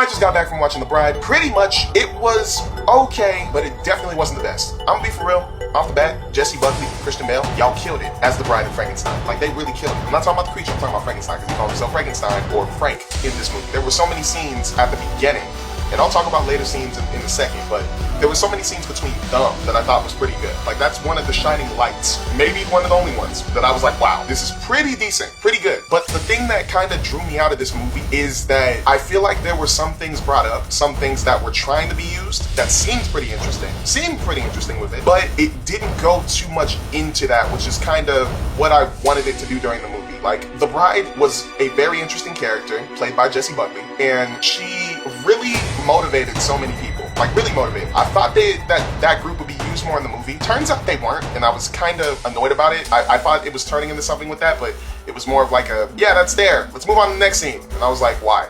I just got back from watching The Bride. Pretty much, it was okay, but it definitely wasn't the best. I'm gonna be for real. Off the bat, Jessie Buckley, Christian Bale, y'all killed it as the Bride and Frankenstein. Like, they really killed it. I'm not talking about the creature, I'm talking about Frankenstein, because he called himself Frankenstein, or Frank, in this movie. There were so many scenes at the beginning, and I'll talk about later scenes in a second, but there were so many scenes between them that I thought was pretty good. Like, that's one of the shining lights, maybe one of the only ones, that I was like, wow, this is pretty decent, pretty good. But the thing that kind of drew me out of this movie is that I feel like there were some things brought up, some things that were trying to be used, that seemed pretty interesting with it, but it didn't go too much into that, which is kind of what I wanted it to do during the movie. Like, the Bride was a very interesting character, played by Jessie Buckley, and she really motivated so many people. Like, really motivated. I thought that group would be used more in the movie. Turns out they weren't, and I was kind of annoyed about it. I thought it was turning into something with that, but it was more of like a, yeah, that's there. Let's move on to the next scene. And I was like, why?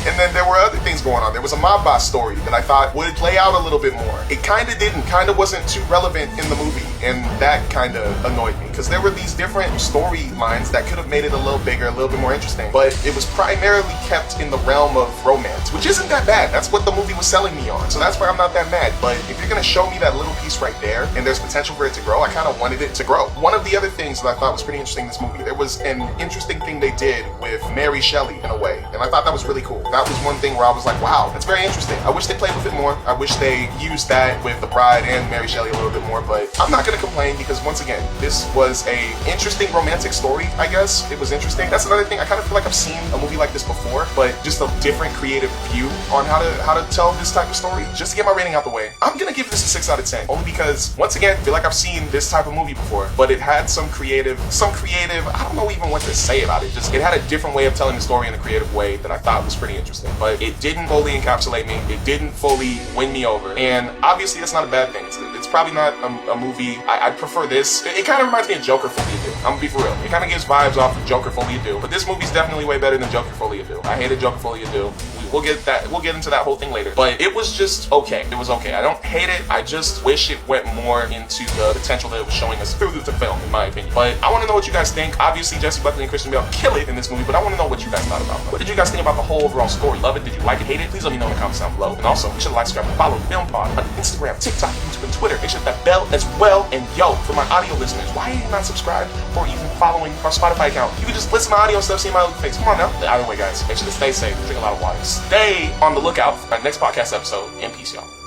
And then there were other things going on. There was a mob boss story that I thought would play out a little bit more. It kind of didn't, kind of wasn't too relevant in the movie, and that kind of annoyed me, because there were these different storylines that could have made it a little bigger, a little bit more interesting, but it was primarily kept in the realm of romance, which isn't that bad. That's what the movie was selling me on, so that's why I'm not that mad. But if you're gonna show me that little piece right there, and there's potential for it to grow, I kind of wanted it to grow. One of the other things that I thought was pretty interesting in this movie, there was an interesting thing they did with Mary Shelley in a way, and I thought that was really cool. That was one thing where I was like, wow, that's very interesting. I wish they played with it more. I wish they used that with The Bride and Mary Shelley a little bit more, but I'm not gonna complain, because once again, this was a interesting romantic story, I guess. It was interesting. That's another thing. I kind of feel like I've seen a movie like this before, but just a different creative view on how to tell this type of story. Just to get my rating out the way, I'm gonna give this a 6 out of 10, only because, once again, I feel like I've seen this type of movie before, but it had some creative, I don't know even what to say about it. Just, it had a different way of telling the story in a creative way that I thought was pretty interesting, but it didn't fully encapsulate me. It didn't fully win me over, and obviously that's not a bad thing. It's probably not a movie. I prefer this. It kind of reminds me of Joker Folie à Deux. I'm gonna be for real. It kind of gives vibes off of Joker Folie à Deux, but this movie's definitely way better than Joker Folie à Deux. I hated Joker Folie à Deux. We'll get into that whole thing later, but it was just okay. It was okay. I don't hate it. I just wish it went more into the potential that it was showing us through the film, in my opinion. But I want to know what you guys think. Obviously, Jessie Buckley and Christian Bale kill it in this movie, but I want to know what you guys thought about it. What did you guys think about the whole overall story? Love it? Did you like it? Hate it? Please let me know in the comments down below. And also, make sure to like, subscribe, and follow PhilmPod on Instagram, TikTok, YouTube, and Twitter. Make sure to hit that bell as well. And yo, for my audio listeners, why are you not subscribed or even following our Spotify account? You can just listen to audio stuff, see my ugly face. Come on now. Either way, guys, make sure to stay safe, drink a lot of water, stay on the lookout for our next podcast episode, and peace, y'all.